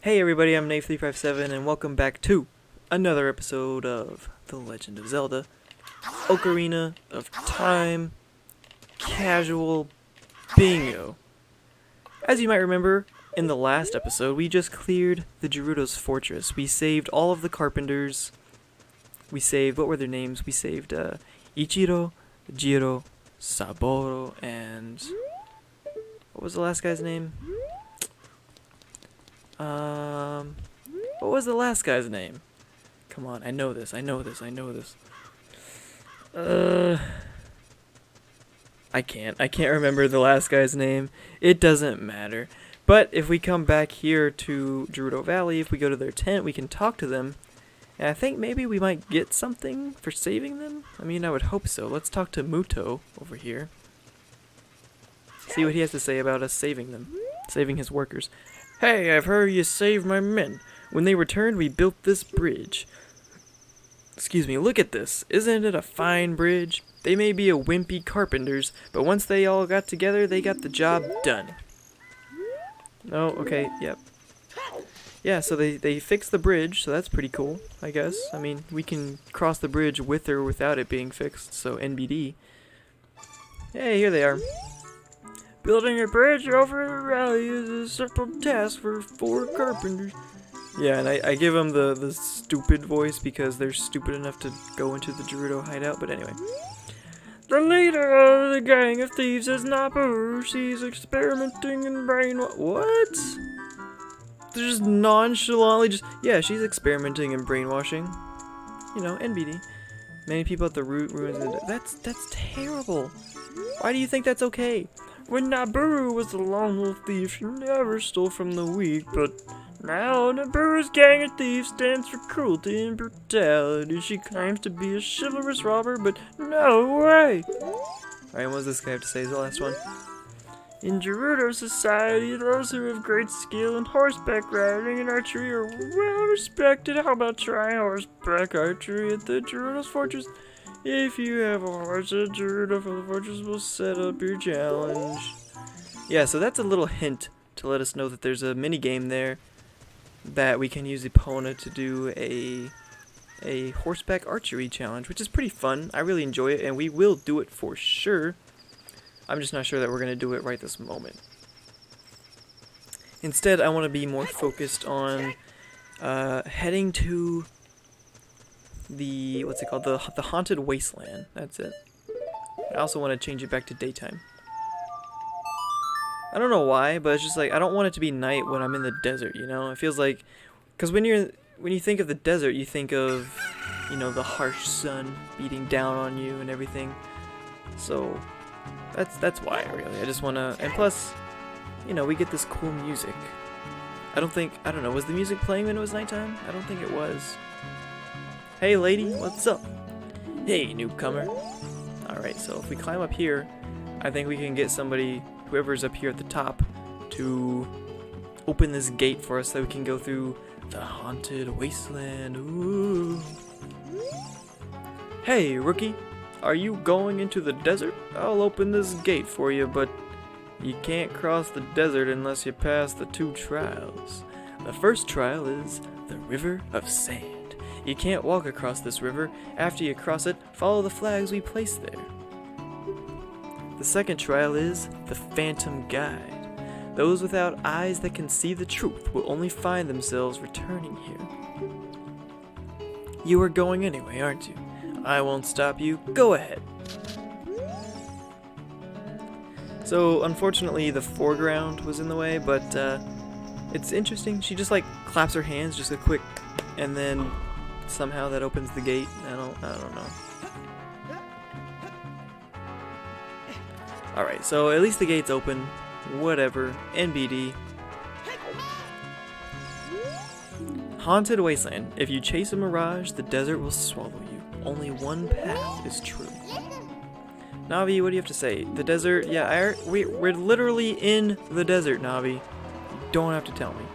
Hey everybody, I'm Nave357 and welcome back to another episode of The Legend of Zelda, Ocarina of Time, Casual Bingo. As you might remember, in the last episode, we just cleared the Gerudo's fortress. We saved all of the carpenters. We saved, what were their names? We saved Ichiro, Jiro, Saburo, and what was the last guy's name? What was the last guy's name? Come on, I know this. I can't remember the last guy's name. It doesn't matter. But if we come back here to Gerudo Valley, if we go to their tent, we can talk to them. And I think maybe we might get something for saving them? I mean, I would hope so. Let's talk to Muto over here. See what he has to say about us saving them. Saving his workers. Hey, I've heard you saved my men. When they returned, we built this bridge. Excuse me, look at this. Isn't it a fine bridge? They may be a wimpy carpenters, but once they all got together, they got the job done. Oh, okay, yep. Yeah, so they fixed the bridge, so that's pretty cool, I guess. I mean, we can cross the bridge with or without it being fixed, so NBD. Hey, here they are. Building a bridge over the valley is a simple task for 4 carpenters. Yeah, and I give them the stupid voice because they're stupid enough to go into the Gerudo hideout, but anyway. The leader of the gang of thieves is Nabu. She's experimenting in what? They're just nonchalantly yeah, she's experimenting in brainwashing. You know, NBD. Many people at the ruins of that's terrible. Why do you think that's okay? When Naburu was a lone wolf thief, she never stole from the weak, but now Naburu's gang of thieves stands for cruelty and brutality. She claims to be a chivalrous robber, but no way! Alright, what does this guy have to say? Is the last one. In Gerudo society, those who have great skill in horseback riding and archery are well respected. How about trying horseback archery at the Gerudo's fortress? If you have a horse at Gerudo for the fortress, will set up your challenge. Yeah, so that's a little hint to let us know that there's a mini game there that we can use Epona to do a horseback archery challenge, which is pretty fun. I really enjoy it, and we will do it for sure. I'm just not sure that we're going to do it right this moment. Instead, I want to be more focused on heading to the, what's it called, the haunted wasteland. That's it. I also want to change it back to daytime. I don't know why, but it's just like I don't want it to be night when I'm in the desert, you know? It feels like, because when you think of the desert, you think of, you know, the harsh sun beating down on you and everything. So that's why, really. I just want to, and plus, you know, we get this cool music. I don't know, was the music playing when it was nighttime? I don't think it was. Hey lady, what's up? Hey newcomer. Alright, so if we climb up here, I think we can get somebody, whoever's up here at the top, to open this gate for us so we can go through the haunted wasteland. Ooh. Hey rookie, are you going into the desert? I'll open this gate for you, but you can't cross the desert unless you pass the 2 trials. The first trial is the River of Sand. You can't walk across this river. After you cross it, follow the flags we place there. The second trial is the Phantom Guide. Those without eyes that can see the truth will only find themselves returning here. You are going anyway, aren't you? I won't stop you. Go ahead. So, unfortunately, the foreground was in the way, but it's interesting. She just, like, claps her hands, just a quick, and then somehow that opens the gate. I don't know. Alright, so at least the gate's open. Whatever. NBD. Haunted Wasteland. If you chase a mirage, the desert will swallow you. Only one path is true. Navi, what do you have to say? The desert, yeah, we're literally in the desert, Navi. You don't have to tell me.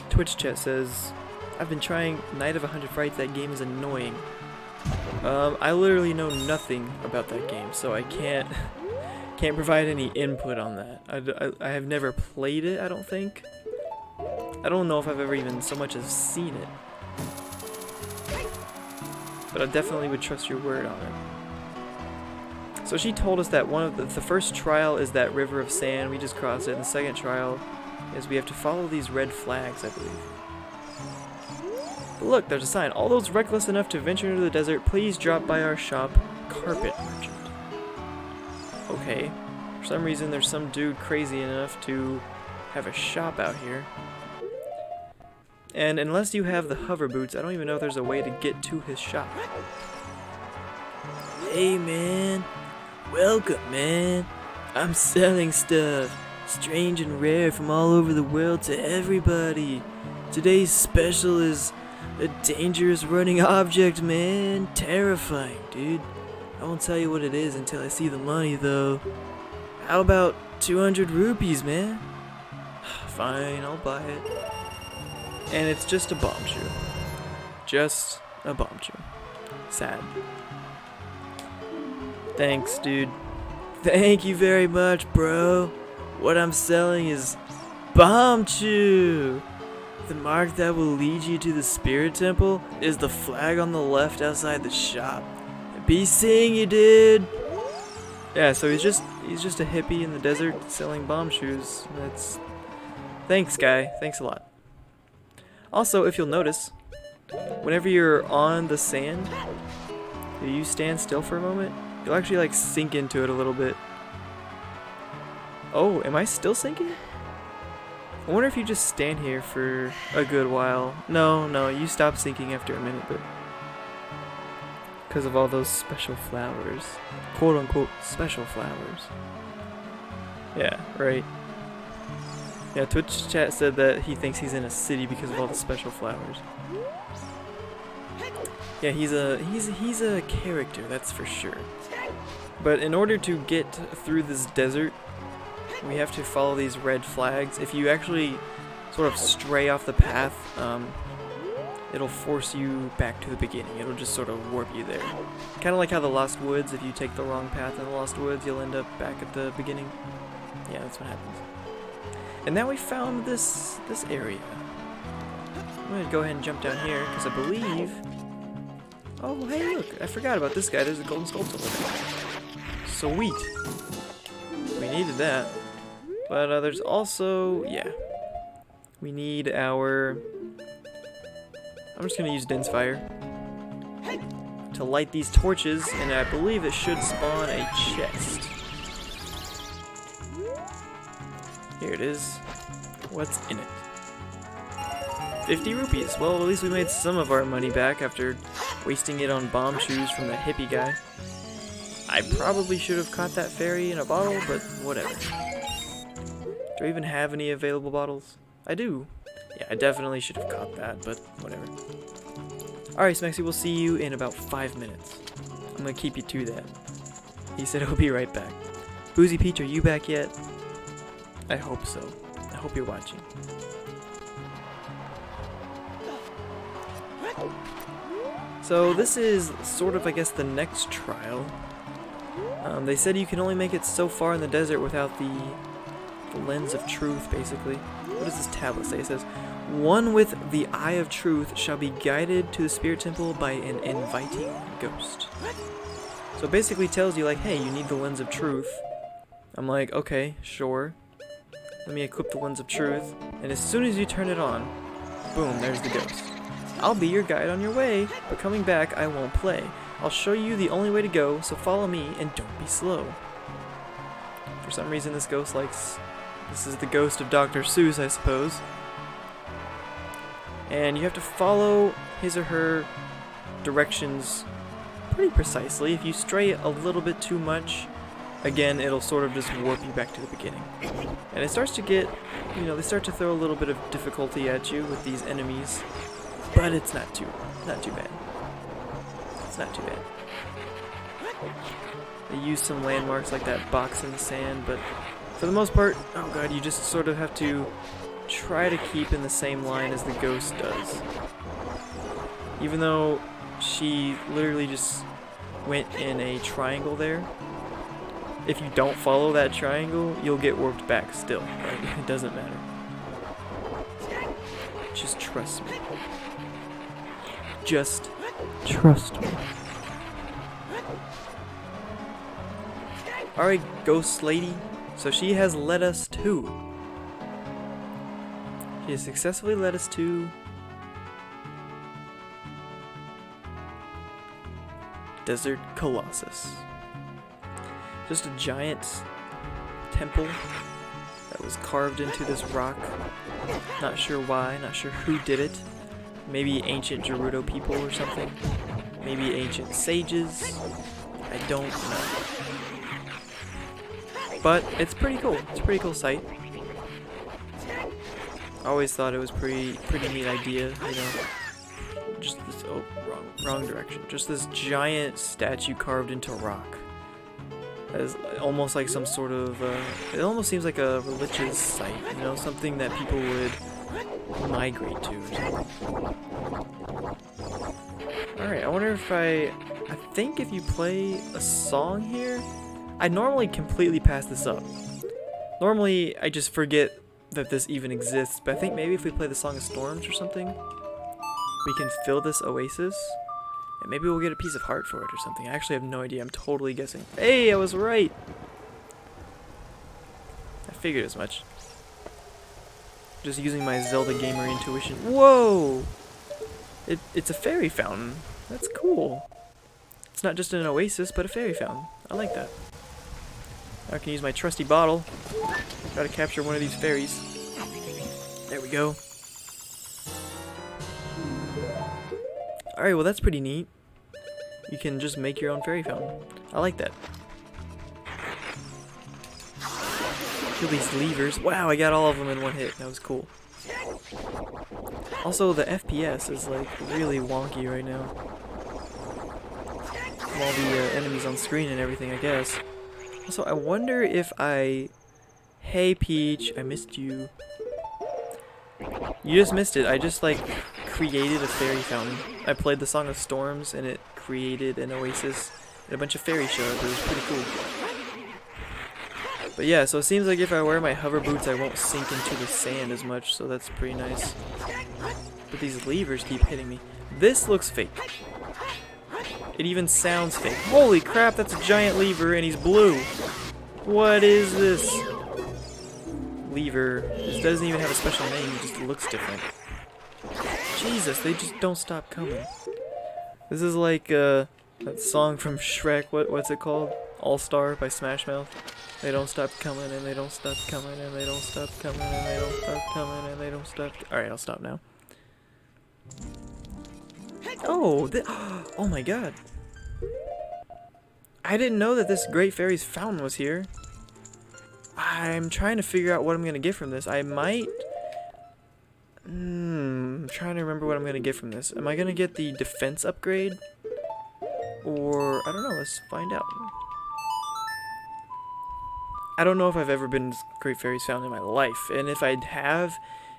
Twitch chat says, I've been trying Night of 100 Frights. That game is annoying. I literally know nothing about that game, so I can't provide any input on that. I have never played it, I don't think. I don't know if I've ever even so much as seen it. But I definitely would trust your word on it. So she told us that one of the first trial is that river of sand. We just crossed it. And the second trial is we have to follow these red flags, I believe. But look, there's a sign. All those reckless enough to venture into the desert, please drop by our shop, Carpet Merchant. Okay. For some reason, there's some dude crazy enough to have a shop out here. And unless you have the hover boots, I don't even know if there's a way to get to his shop. Hey man, welcome man. I'm selling stuff, strange and rare from all over the world to everybody. Today's special is a dangerous running object, man. Terrifying, dude. I won't tell you what it is until I see the money though. How about 200 rupees, man? Fine, I'll buy it. And it's just a bomb shoe. Just a bomb shoe. Sad. Thanks, dude. Thank you very much, bro. What I'm selling is bomb shoe. The mark that will lead you to the spirit temple is the flag on the left outside the shop. Be seeing you, dude. Yeah, so he's just a hippie in the desert selling bomb shoes. Thanks, guy. Thanks a lot. Also, if you'll notice, whenever you're on the sand, if you stand still for a moment, you'll actually like sink into it a little bit. Oh, am I still sinking? I wonder if you just stand here for a good while. No, you stop sinking after a minute, but because of all those special flowers. Quote unquote special flowers. Yeah, right. Yeah, Twitch chat said that he thinks he's in a city because of all the special flowers. Yeah, he's a character, that's for sure. But in order to get through this desert, we have to follow these red flags. If you actually sort of stray off the path, it'll force you back to the beginning. It'll just sort of warp you there. Kind of like how the Lost Woods, if you take the wrong path in the Lost Woods, you'll end up back at the beginning. Yeah, that's what happens. And now we found this area. I'm going to go ahead and jump down here, because I believe... Oh, hey, look, I forgot about this guy. There's a golden sculpture over there. Sweet. We needed that. But there's also... Yeah. We need our... I'm just going to use Din's Fire to light these torches, and I believe it should spawn a chest. Here it is. What's in it? 50 rupees. Well, at least we made some of our money back after wasting it on bomb shoes from the hippie guy. I probably should have caught that fairy in a bottle, but whatever. Do I even have any available bottles? I do. Yeah, I definitely should have caught that, but whatever. Alright, Smexy, we'll see you in about 5 minutes. I'm gonna keep you to that. He said he'll be right back. Boozy Peach, are you back yet? I hope so. I hope you're watching. So this is sort of, I guess, the next trial. They said you can only make it so far in the desert without the lens of truth, basically. What does this tablet say? It says, one with the eye of truth shall be guided to the spirit temple by an inviting ghost. So it basically tells you, like, hey, you need the lens of truth. I'm like, okay, sure. Let me equip the lens of truth, and as soon as you turn it on, boom, there's the ghost. I'll be your guide on your way, but coming back, I won't play. I'll show you the only way to go, so follow me and don't be slow. For some reason, this ghost likes... This is the ghost of Dr. Seuss, I suppose. And you have to follow his or her directions pretty precisely. If you stray a little bit too much, again, it'll sort of just warp you back to the beginning. And it starts to get, they start to throw a little bit of difficulty at you with these enemies. But it's not too bad. It's not too bad. They use some landmarks like that box in the sand, but for the most part, oh god, you just sort of have to try to keep in the same line as the ghost does. Even though she literally just went in a triangle there, if you don't follow that triangle, you'll get warped back still. Right? It doesn't matter. Just trust me. Just trust me. Alright, ghost lady. So she has led us to... She has successfully led us to... Desert Colossus. Just a giant temple that was carved into this rock. Not sure why, not sure who did it. Maybe ancient Gerudo people or something. Maybe ancient sages. I don't know. But it's pretty cool. It's a pretty cool sight. I always thought it was pretty neat idea, you know. Just this, oh, wrong direction. Just this giant statue carved into rock. That is almost like some sort of, it almost seems like a religious site, you know, something that people would migrate to or something. Alright, I wonder if I think if you play a song here, I normally completely pass this up. Normally, I just forget that this even exists, but I think maybe if we play the Song of Storms or something, we can fill this oasis, and maybe we'll get a piece of heart for it or something. I actually have no idea. I'm totally guessing. Hey, I was right! I figured as much. Just using my Zelda gamer intuition. Whoa! It's a fairy fountain. That's cool. It's not just an oasis, but a fairy fountain. I like that. I can use my trusty bottle. Try to capture one of these fairies. There we go. Alright, well that's pretty neat. You can just make your own fairy fountain. I like that. Kill these levers. Wow, I got all of them in one hit. That was cool. Also, the FPS is like really wonky right now. From all the enemies on screen and everything, I guess. Also, I wonder if I... Hey Peach, I missed you. You just missed it. I just like created a fairy fountain. I played the Song of Storms and it created an oasis and a bunch of fairies showed up. It was pretty cool. But yeah, so it seems like if I wear my hover boots I won't sink into the sand as much, so that's pretty nice. But these levers keep hitting me. This looks fake. It even sounds fake. Holy crap, that's a giant lever and he's blue. What is this? Lever. This doesn't even have a special name, it just looks different. Jesus, they just don't stop coming. This is like that song from Shrek, what's it called? All Star by Smash Mouth. They don't stop coming and they don't stop coming and they don't stop coming and they don't stop coming and they don't stop. Alright, I'll stop now. Oh, oh my god. I didn't know that this Great Fairy's fountain was here. I'm trying to figure out what I'm going to get from this. I might... I'm trying to remember what I'm going to get from this. Am I going to get the defense upgrade? Or... I don't know, let's find out. I don't know if I've ever been to Great Fairy's fountain in my life. And if I have,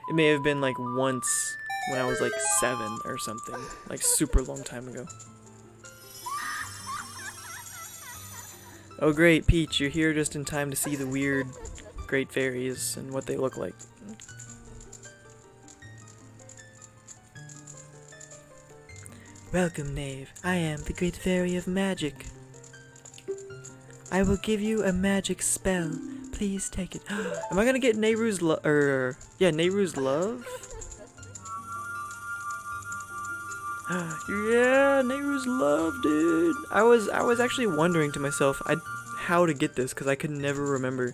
it may have been like once when I was like 7 or something. Like super long time ago. Oh great, Peach, you're here just in time to see the weird Great Fairies and what they look like. Welcome, Knave. I am the Great Fairy of Magic. I will give you a magic spell. Please take it. Am I gonna get Nehru's love? Yeah, Nehru's love? Yeah, Nehru's love, dude. I was actually wondering to myself how to get this because I could never remember.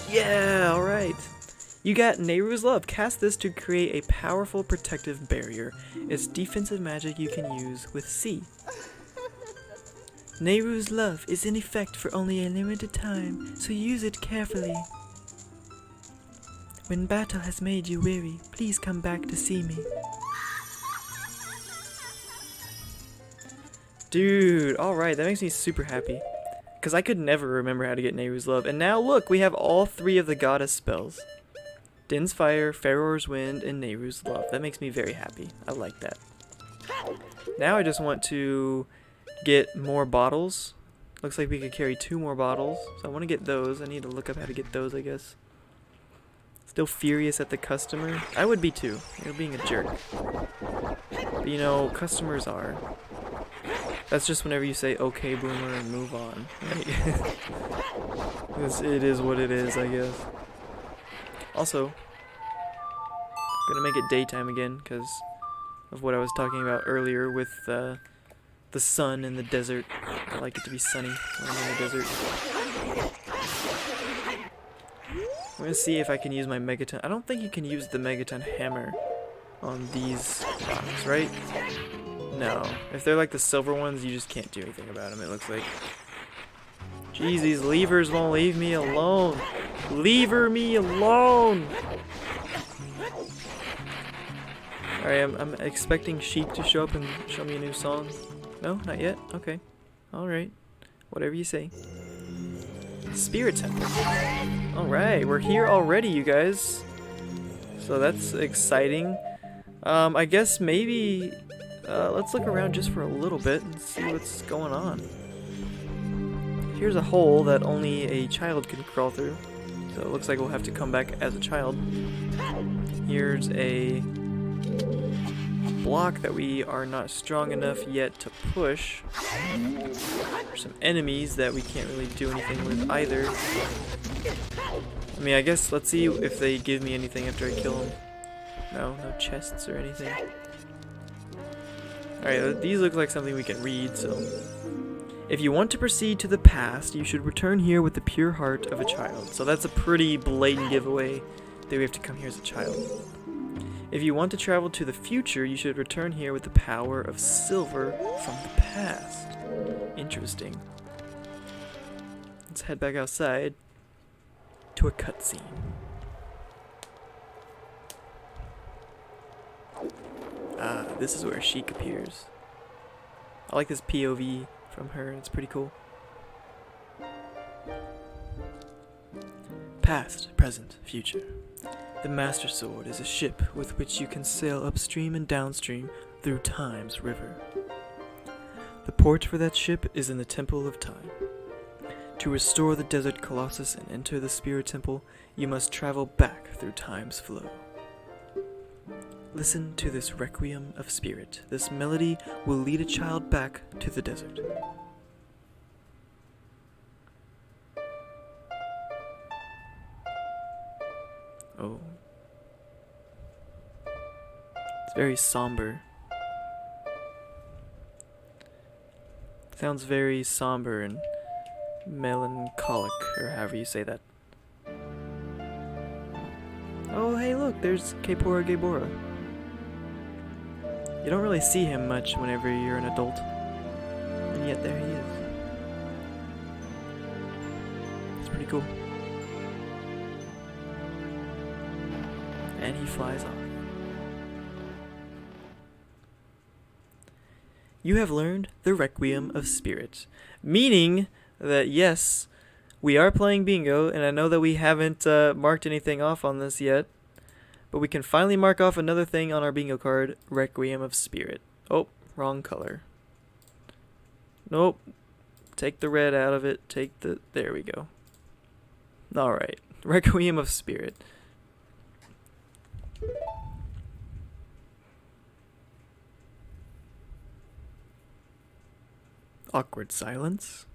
Yeah, all right. You got Nehru's love. Cast this to create a powerful protective barrier. It's defensive magic you can use with C. Nehru's love is in effect for only a limited time, so use it carefully. When battle has made you weary, please come back to see me. Dude, alright, that makes me super happy. Because I could never remember how to get Nehru's love. And now look, we have all 3 of the goddess spells. Din's Fire, Faror's Wind, and Nehru's love. That makes me very happy. I like that. Now I just want to get more bottles. Looks like we could carry 2 more bottles. So I want to get those. I need to look up how to get those, I guess. Still furious at the customer. I would be too. You're being a jerk. But you know, customers are. That's just whenever you say okay boomer and move on. Like, it is what it is, I guess. Also, I'm gonna make it daytime again because of what I was talking about earlier with the sun in the desert. I like it to be sunny when I'm in the desert. I'm gonna see if I can use my megaton. I don't think you can use the megaton hammer on these rocks, right? No. If they're like the silver ones, you just can't do anything about them, it looks like. Jeez, these levers won't leave me alone. Lever me alone! Alright, I'm expecting Sheik to show up and show me a new song. No, not yet? Okay. Alright. Whatever you say. Spirit Temple. Alright, we're here already, you guys. So that's exciting. I guess maybe let's look around just for a little bit and see what's going on. Here's a hole that only a child can crawl through. So it looks like we'll have to come back as a child. Here's a block that we are not strong enough yet to push. There's some enemies that we can't really do anything with either. I mean, I guess let's see if they give me anything after I kill them. No chests or anything. Alright, these look like something we can read, so... If you want to proceed to the past, you should return here with the pure heart of a child. So that's a pretty blatant giveaway that we have to come here as a child. If you want to travel to the future, you should return here with the power of silver from the past. Interesting. Let's head back outside to a cutscene. Ah, this is where Sheik appears. I like this POV from her, it's pretty cool. Past, present, future. The Master Sword is a ship with which you can sail upstream and downstream through Time's river. The port for that ship is in the Temple of Time. To restore the Desert Colossus and enter the Spirit Temple, you must travel back through Time's flow. Listen to this Requiem of Spirit. This melody will lead a child back to the desert. Oh. It's very somber. Sounds very somber and melancholic, or however you say that. Oh, hey look, there's Kaepora Gaebora. You don't really see him much whenever you're an adult. And yet there he is. It's pretty cool. And he flies off. You have learned the Requiem of Spirit. Meaning that yes, we are playing bingo, and I know that we haven't marked anything off on this yet. But we can finally mark off another thing on our bingo card, Requiem of Spirit. Oh, wrong color. Nope. Take the red out of it. There we go. Alright. Requiem of Spirit. Awkward silence.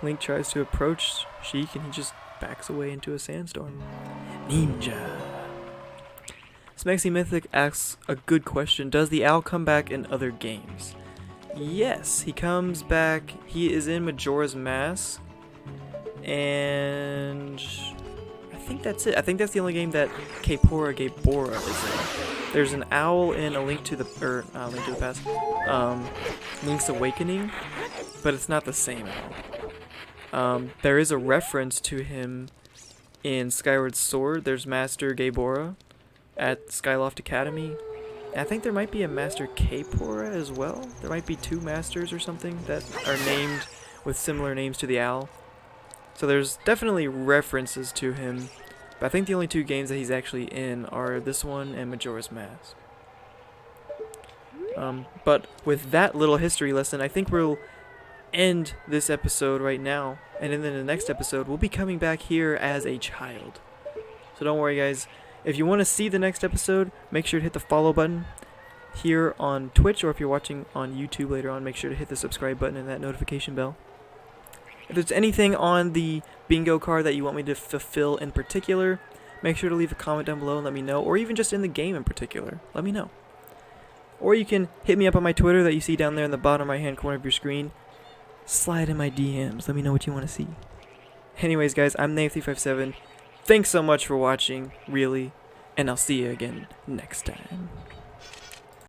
Link tries to approach Sheik and he just backs away into a sandstorm. Ninja. Smexy Mythic asks a good question. Does the owl come back in other games? Yes, he comes back. He is in Majora's Mask. And I think that's it. I think that's the only game that Kaepora Gaebora is in. There's an owl in A Link to the Past. Link's Awakening, but it's not the same owl. There is a reference to him in Skyward Sword. There's Master Gaebora at Skyloft Academy. And I think there might be a Master Kaepora as well. There might be two masters or something that are named with similar names to the owl. So there's definitely references to him. But I think the only two games that he's actually in are this one and Majora's Mask. But with that little history lesson, I think we'll end this episode right now. And then in the next episode, we'll be coming back here as a child. So don't worry, guys. If you want to see the next episode, make sure to hit the follow button here on Twitch, or if you're watching on YouTube later on, make sure to hit the subscribe button and that notification bell. If there's anything on the bingo card that you want me to fulfill in particular, make sure to leave a comment down below and let me know, or even just in the game in particular, let me know. Or you can hit me up on my Twitter that you see down there in the bottom right hand corner of your screen. Slide in my DMs, let me know what you want to see. Anyways, guys, I'm Nate357. Thanks so much for watching, really, and I'll see you again next time.